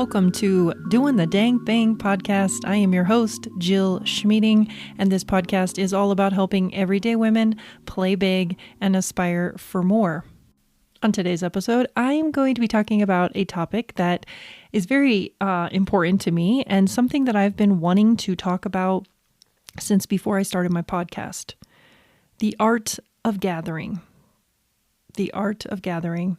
welcome to Doing the Dang Thing podcast. I am your host, Jill Schmeeding, and this podcast is all about helping everyday women play big and aspire for more. On today's episode, I am going to be talking about a topic that is very important to me and something that I've been wanting to talk about since before I started my podcast. The art of gathering. The art of gathering.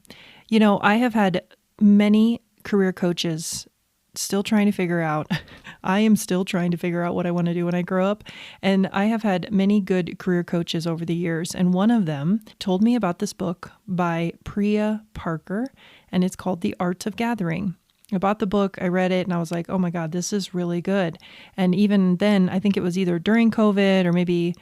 You know, I have had many career coaches still trying to figure out, I am still trying to figure out what I want to do when I grow up. And I have had many good career coaches over the years. And one of them told me about this book by Priya Parker, and it's called The Art of Gathering. I bought the book, I read it, and I was like, oh my God, this is really good. And even then, I think it was either during COVID or maybe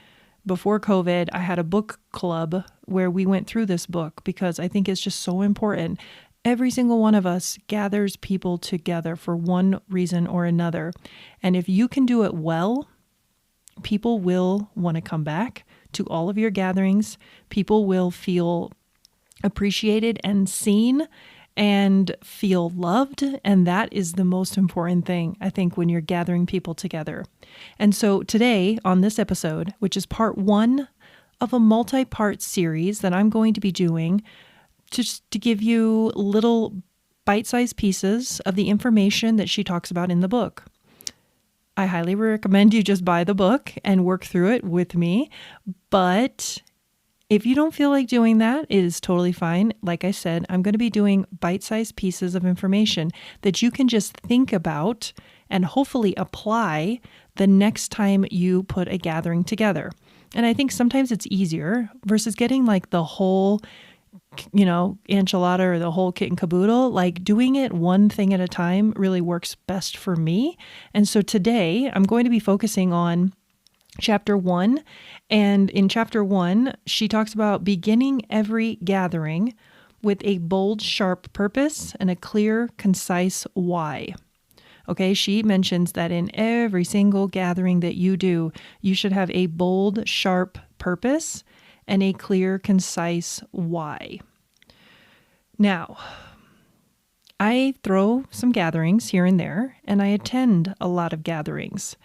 before COVID, I had a book club where we went through this book because I think it's just so important. Every single one of us gathers people together for one reason or another. And if you can do it well, people will want to come back to all of your gatherings. People will feel appreciated and seen and feel loved. And that is the most important thing, I think, when you're gathering people together. And so today on this episode, which is part one of a multi-part series that I'm going to be doing, just to give you little bite-sized pieces of the information that she talks about in the book. I highly recommend you just buy the book and work through it with me. But if you don't feel like doing that, it is totally fine. Like I said, I'm going to be doing bite-sized pieces of information that you can just think about and hopefully apply the next time you put a gathering together. And I think sometimes it's easier versus getting like the whole enchilada or the whole kit and caboodle. Like doing it one thing at a time really works best for me. And so today I'm going to be focusing on chapter 1. And in chapter 1, she talks about beginning every gathering with a bold, sharp purpose and a clear, concise why. Okay, she mentions that in every single gathering that you do, you should have a bold, sharp purpose and a clear, concise why. Now, I throw some gatherings here and there, and I attend a lot of gatherings.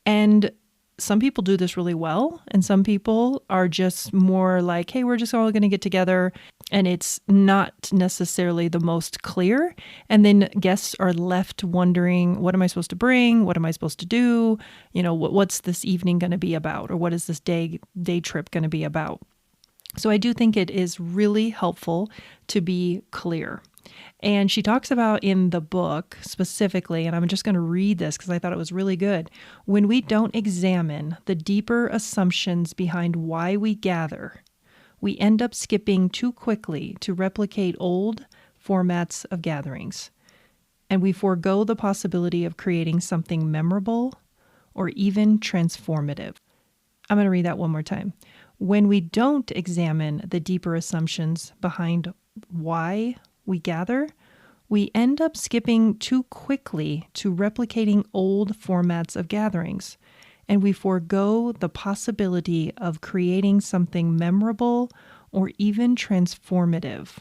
And some people do this really well, and some people are just more like, hey, we're just all going to get together, and it's not necessarily the most clear. And then guests are left wondering, what am I supposed to bring? What am I supposed to do? You know, what's this evening going to be about? Or what is this day trip going to be about? So I do think it is really helpful to be clear. And she talks about in the book specifically, and I'm just going to read this because I thought it was really good. When we don't examine the deeper assumptions behind why we gather, we end up skipping too quickly to replicate old formats of gatherings. And we forego the possibility of creating something memorable or even transformative. I'm going to read that one more time. When we don't examine the deeper assumptions behind why we gather, we end up skipping too quickly to replicating old formats of gatherings, and we forego the possibility of creating something memorable or even transformative.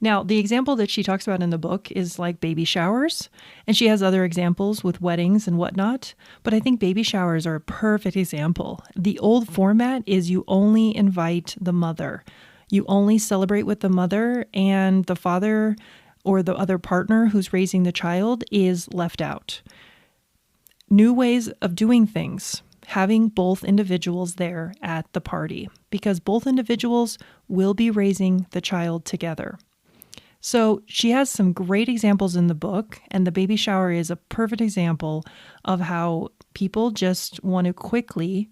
Now, the example that she talks about in the book is like baby showers, and she has other examples with weddings and whatnot, but I think baby showers are a perfect example. The old format is you only invite the mother. You only celebrate with the mother, and the father or the other partner who's raising the child is left out. New ways of doing things, having both individuals there at the party, because both individuals will be raising the child together. So she has some great examples in the book, and the baby shower is a perfect example of how people just want to quickly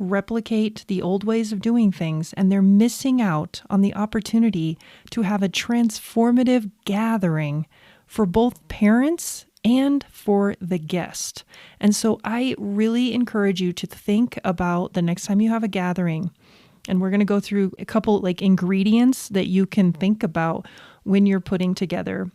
replicate the old ways of doing things, and they're missing out on the opportunity to have a transformative gathering for both parents and for the guest. And so I really encourage you to think about the next time you have a gathering, and we're going to go through a couple like ingredients that you can think about when you're putting together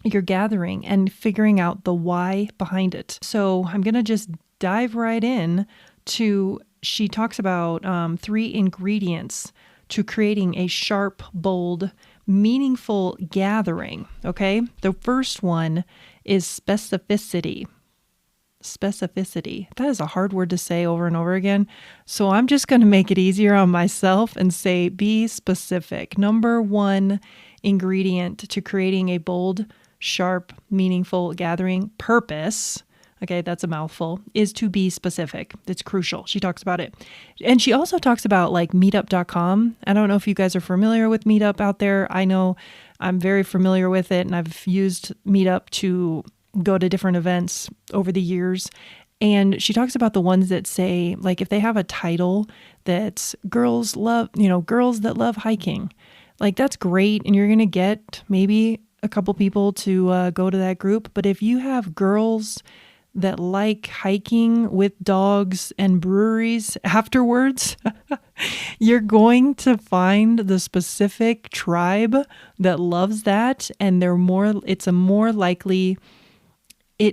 your gathering and figuring out the why behind it. So I'm going to just dive right in to, she talks about 3 ingredients to creating a sharp, bold, meaningful gathering. Okay. The first one is specificity. Specificity. That is a hard word to say over and over again. So I'm just going to make it easier on myself and say, be specific. Number one ingredient to creating a bold, sharp, meaningful gathering purpose, okay, that's a mouthful, is to be specific. It's crucial. She talks about it. And she also talks about like meetup.com. I don't know if you guys are familiar with Meetup out there. I know I'm very familiar with it, and I've used Meetup to go to different events over the years. And she talks about the ones that say, like, if they have a title that's girls that love hiking, like that's great. And you're going to get maybe a couple people to go to that group. But if you have girls that like hiking with dogs and breweries afterwards, you're going to find the specific tribe that loves that. And it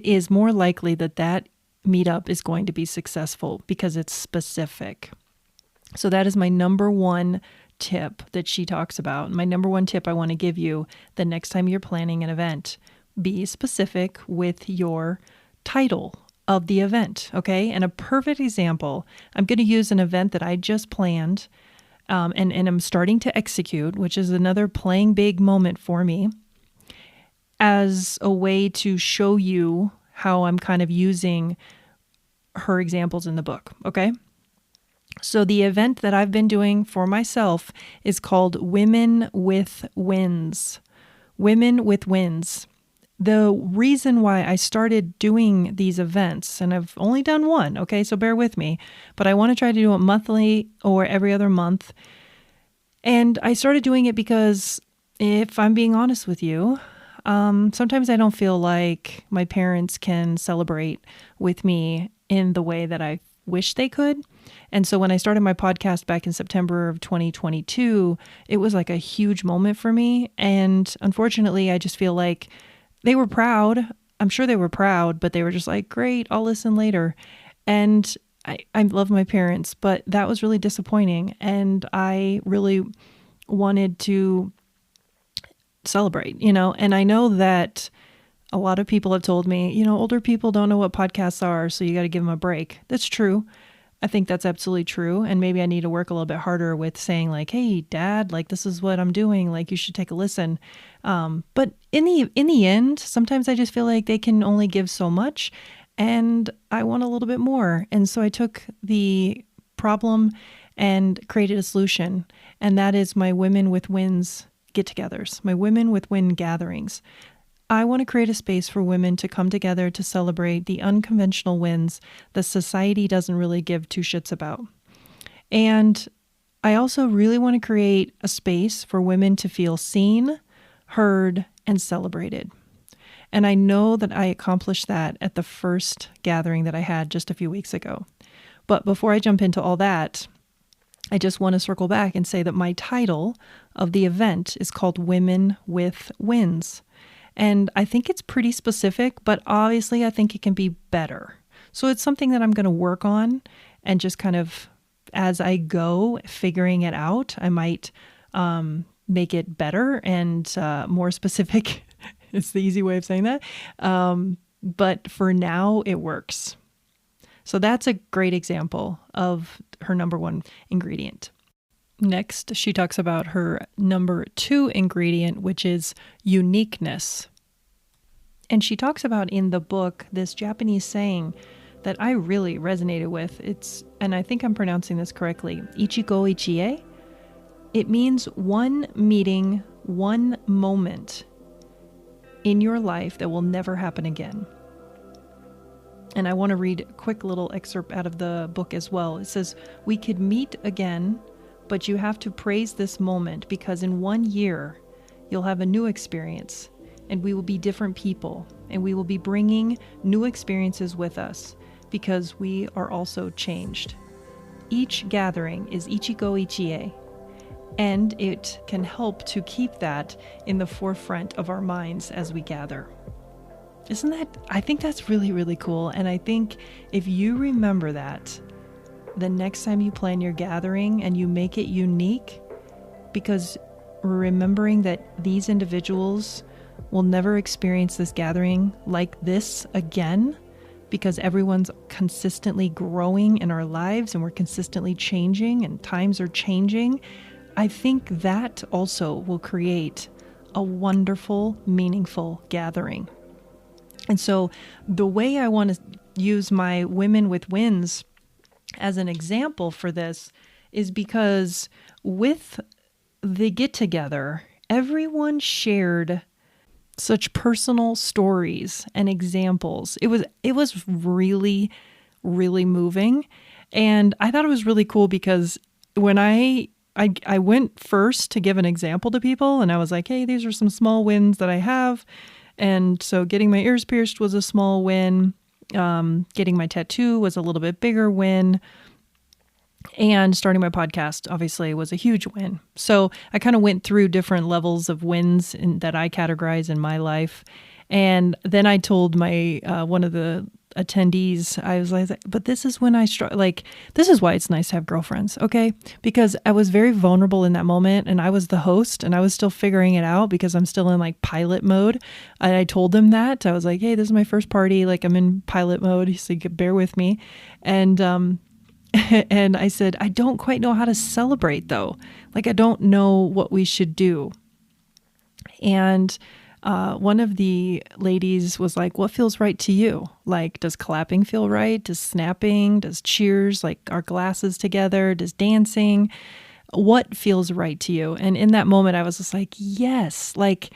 is more likely that meetup is going to be successful because it's specific. So that is my number one tip that she talks about. My number one tip I want to give you the next time you're planning an event: be specific with your title of the event. Okay. And a perfect example, I'm going to use an event that I just planned and I'm starting to execute, which is another playing big moment for me, as a way to show you how I'm kind of using her examples in the book. Okay. So the event that I've been doing for myself is called Women with Wins. Women with Wins. The reason why I started doing these events, and I've only done one, okay, so bear with me, but I want to try to do it monthly or every other month. And I started doing it because, if I'm being honest with you, sometimes I don't feel like my parents can celebrate with me in the way that I wish they could. And so when I started my podcast back in September of 2022, it was like a huge moment for me. And unfortunately, I just feel like they were proud. I'm sure they were proud, but they were just like, great, I'll listen later. And I love my parents, but that was really disappointing. And I really wanted to celebrate, and I know that a lot of people have told me, older people don't know what podcasts are, so you got to give them a break. That's true. I think that's absolutely true. And maybe I need to work a little bit harder with saying like, hey, Dad, like this is what I'm doing. Like you should take a listen. But in the end, sometimes I just feel like they can only give so much and I want a little bit more. And so I took the problem and created a solution. And that is my Women with Wins get-togethers, my Women with Win gatherings. I want to create a space for women to come together to celebrate the unconventional wins that society doesn't really give two shits about. And I also really want to create a space for women to feel seen, heard, and celebrated. And I know that I accomplished that at the first gathering that I had just a few weeks ago. But before I jump into all that, I just want to circle back and say that my title of the event is called Women with Wins. And I think it's pretty specific, but obviously I think it can be better. So it's something that I'm going to work on and just kind of as I go figuring it out, I might make it better and more specific. It's the easy way of saying that. But for now, it works. So that's a great example of her number one ingredient. Next, she talks about her number two ingredient, which is uniqueness. And she talks about in the book this Japanese saying that I really resonated with. And I think I'm pronouncing this correctly, Ichi-go, ichi-e. It means one meeting, one moment in your life that will never happen again. And I want to read a quick little excerpt out of the book as well. It says, "We could meet again, but you have to praise this moment because in 1 year, you'll have a new experience and we will be different people and we will be bringing new experiences with us because we are also changed. Each gathering is Ichi-go, ichi-e, and it can help to keep that in the forefront of our minds as we gather." I think that's really, really cool. And I think if you remember that, the next time you plan your gathering and you make it unique, because remembering that these individuals will never experience this gathering like this again, because everyone's consistently growing in our lives and we're consistently changing and times are changing, I think that also will create a wonderful, meaningful gathering. And so the way I want to use my Women with Wins as an example for this is because with the get together, everyone shared such personal stories and examples. It was really, really moving. And I thought it was really cool because when I went first to give an example to people, and I was like, hey, these are some small wins that I have. And so getting my ears pierced was a small win. Getting my tattoo was a little bit bigger win. And starting my podcast, obviously, was a huge win. So I kind of went through different levels of wins that I categorize in my life. And then I told my one of the attendees, I was like, but this is when I this is why it's nice to have girlfriends, okay? Because I was very vulnerable in that moment, and I was the host, and I was still figuring it out because I'm still in like pilot mode. And I told them that. I was like, hey, this is my first party. Like, I'm in pilot mode, so you could bear with me. And and I said, I don't quite know how to celebrate though. Like, I don't know what we should do. And one of the ladies was like, what feels right to you? Like, does clapping feel right? Does snapping? Does cheers, like our glasses together? Does dancing? What feels right to you? And in that moment, I was just like, yes, like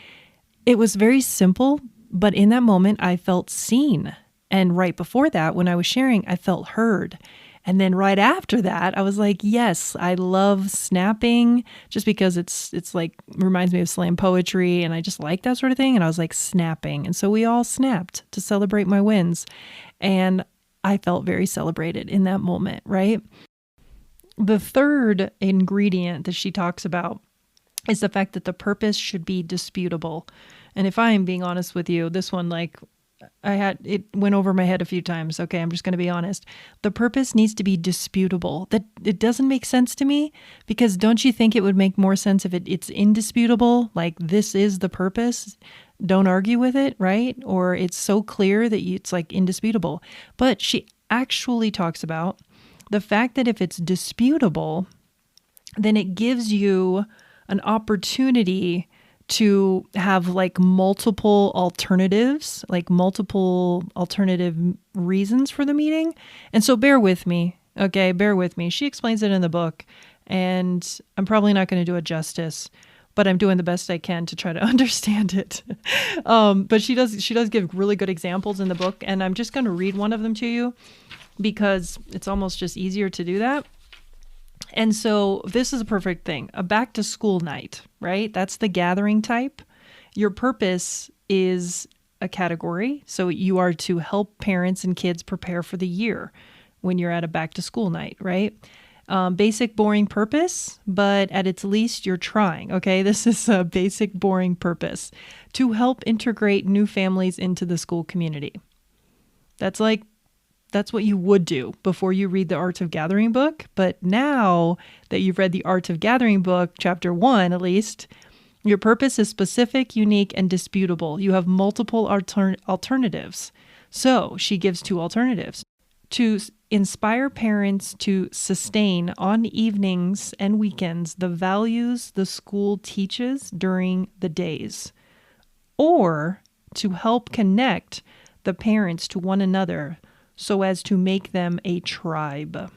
it was very simple, but in that moment I felt seen. And right before that, when I was sharing, I felt heard. And then right after that, I was like, yes, I love snapping just because it's like reminds me of slam poetry and I just like that sort of thing. And I was like snapping. And so we all snapped to celebrate my wins. And I felt very celebrated in that moment, right? The third ingredient that she talks about is the fact that the purpose should be disputable. And if I am being honest with you, this one, like, it went over my head a few times. Okay, I'm just going to be honest. The purpose needs to be disputable. That it doesn't make sense to me, because don't you think it would make more sense if it's indisputable? Like, this is the purpose. Don't argue with it, right? Or it's so clear that it's like indisputable. But she actually talks about the fact that if it's disputable, then it gives you an opportunity to have like multiple alternatives, like multiple alternative reasons for the meeting. And so bear with me. Okay, bear with me. She explains it in the book, and I'm probably not going to do it justice, but I'm doing the best I can to try to understand it. But she does give really good examples in the book, and I'm just going to read one of them to you because it's almost just easier to do that. And so this is a perfect thing. A back to school night, right? That's the gathering type. Your purpose is a category. So you are to help parents and kids prepare for the year when you're at a back to school night, right? Basic, boring purpose, but at its least you're trying, okay? This is a basic, boring purpose to help integrate new families into the school community. That's what you would do before you read the Art of Gathering book. But now that you've read the Art of Gathering book, chapter 1 at least, your purpose is specific, unique, and disputable. You have multiple alternatives. So she gives 2 alternatives. To inspire parents to sustain on evenings and weekends the values the school teaches during the days, or to help connect the parents to one another so as to make them a tribe.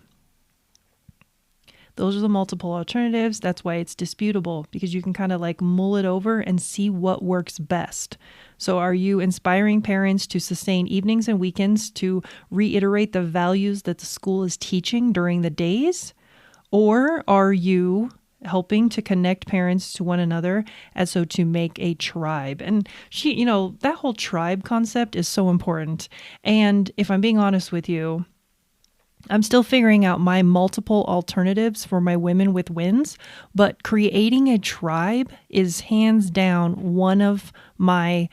Those are the multiple alternatives. That's why it's disputable, because you can kind of like mull it over and see what works best. So are you inspiring parents to sustain evenings and weekends to reiterate the values that the school is teaching during the days? Or are you helping to connect parents to one another as so to make a tribe? And she, that whole tribe concept is so important. And if I'm being honest with you, I'm still figuring out my multiple alternatives for my Women with Wins, but creating a tribe is hands down one of my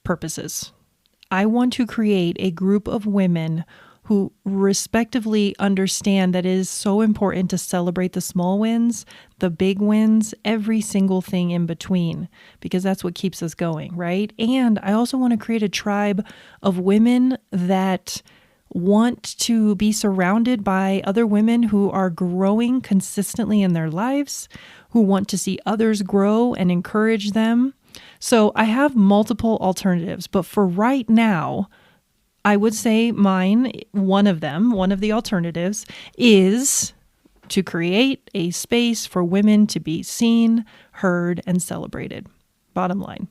purposes. I want to create a group of women who respectively understand that it is so important to celebrate the small wins, the big wins, every single thing in between, because that's what keeps us going, right? And I also want to create a tribe of women that want to be surrounded by other women who are growing consistently in their lives, who want to see others grow and encourage them. So I have multiple alternatives, but for right now, I would say one of the alternatives is to create a space for women to be seen, heard, and celebrated. Bottom line.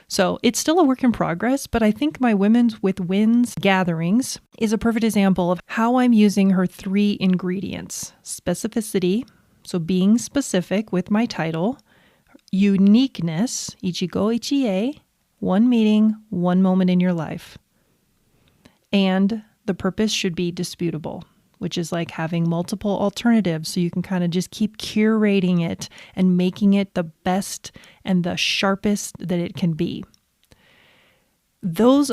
So it's still a work in progress, but I think my Women's with Wins gatherings is a perfect example of how I'm using her 3 ingredients: specificity, so being specific with my title; uniqueness, Ichi-go, ichi-e, one meeting, one moment in your life. And the purpose should be disputable, which is like having multiple alternatives so you can kind of just keep curating it and making it the best and the sharpest that it can be. Those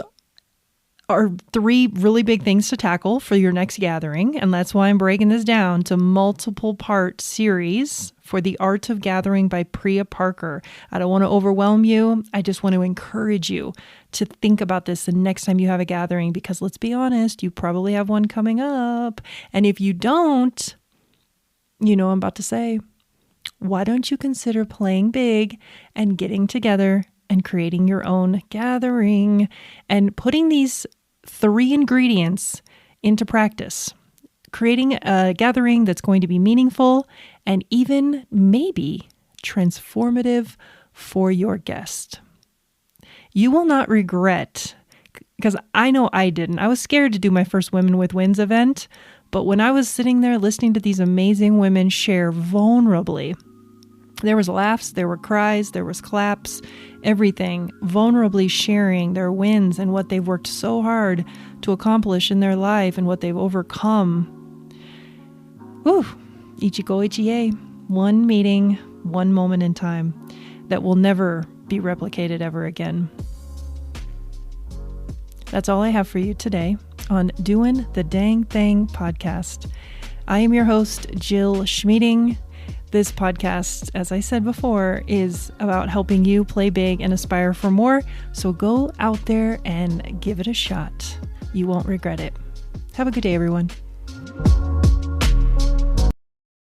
are 3 really big things to tackle for your next gathering, and that's why I'm breaking this down to multiple part series for The Art of Gathering by Priya Parker. I don't want to overwhelm you. I just want to encourage you to think about this the next time you have a gathering, because let's be honest, you probably have one coming up. And if you don't, you know what I'm about to say. Why don't you consider playing big and getting together and creating your own gathering and putting these 3 ingredients into practice, creating a gathering that's going to be meaningful and even maybe transformative for your guest. You will not regret, because I know I didn't. I was scared to do my first Women with Wins event, but when I was sitting there listening to these amazing women share vulnerably, there was laughs, there were cries, there was claps, everything, vulnerably sharing their wins and what they've worked so hard to accomplish in their life and what they've overcome. Whew, Ichi-go, ichi-e, one meeting, one moment in time that will never be replicated ever again. That's all I have for you today on Doing the Dang Thing podcast. I am your host, Jill Schmeeding. This podcast, as I said before, is about helping you play big and aspire for more. So go out there and give it a shot. You won't regret it. Have a good day, everyone.